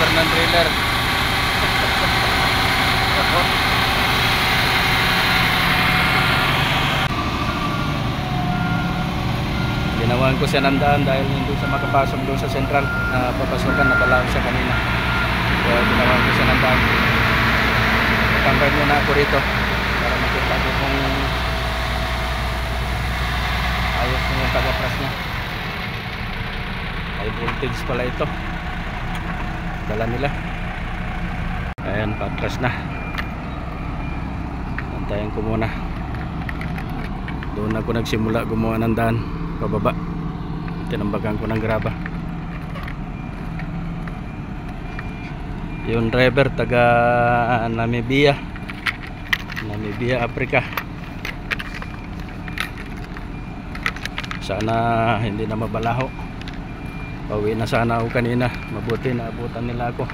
driver ng trailer. Ginawan ko siya ng daan dahil hindi siya makapasok doon sa central. Papasukan na pala siya kanina. Kaya ginawan ko siya ng daan. Tambay muna ako rito para makita ko kung ayos na yung pag-atras niya. High voltage pala ito. Dala nila. Ayan, patras na. Antayin ko muna. Doon ako nagsimula gumawa ng daan pababa. Tinambagan ko ng graba. Yung driver taga Namibia, Africa. Sana hindi na mabalaho. Pauwi na sana ako kanina. Mabuti na abutan nila ako.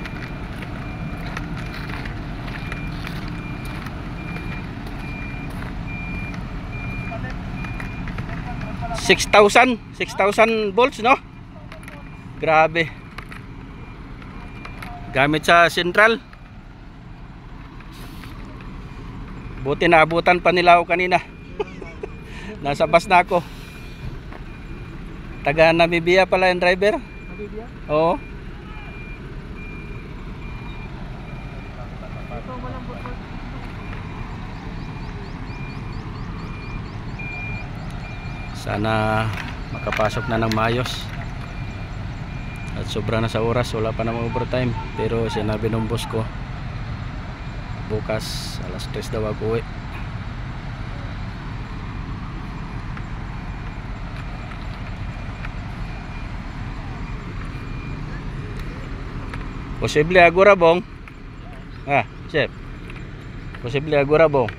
$6,000 volts, no? Grabe. Gamit sa central. Buti na abutan pa nila ako kanina. Nasa bus na ako. Taga Namibia pala yung driver. Namibia? Oo. Sana makapasok na ng maayos. At sobra na sa oras, wala pa namang overtime. Pero sinabi ng boss ko, bukas alas 3 daw ako uwi. Posible agora bong. Chef. Posible agora bong.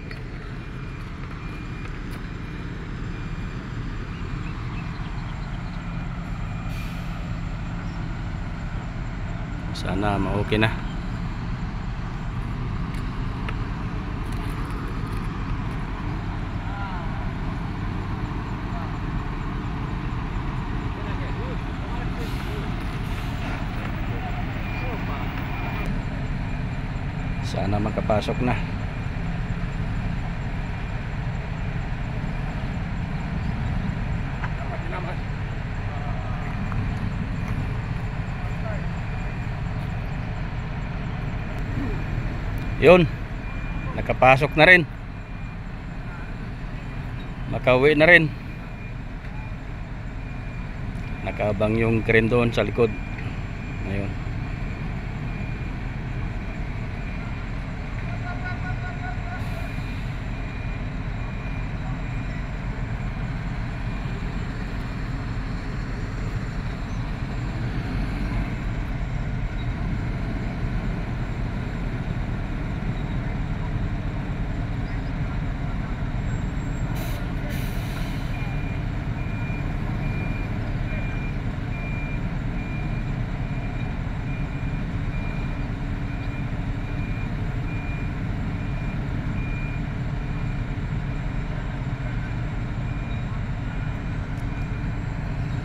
Sana ma-okay na. Sana makapasok na. Yun, nakapasok na rin. Makauwi na rin. Nakaabang yung crane doon sa likod. Ayun.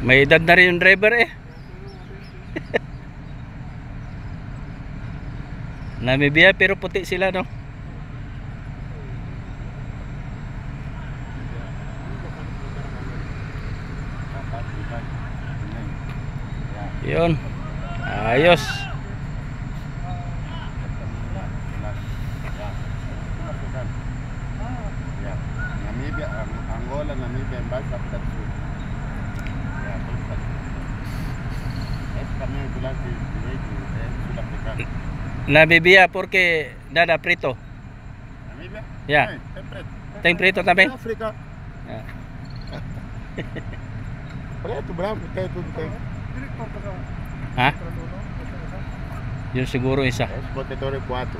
May edad na rin yung driver eh. Namibia pero puti sila, no? Yun. Ayos. Namibia, Angola, Namibia, Mbasa, Africa. Namibia porque nada prito. Namibia? Yeah. Tem preto também? África. Yeah. Preto, branco, tem tudo tem. Ha? Yun siguro isa. Esse protetor é 4.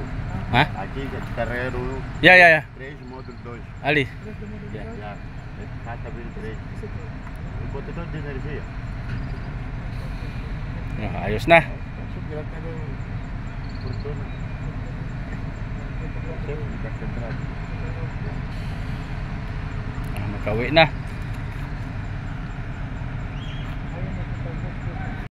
Ha? Aqui carreiro 1. Yeah. 3, módulo 2. Ali. Yeah. Esse caixa vira 3. O protetor de energia. Ayos na. Makauwi na.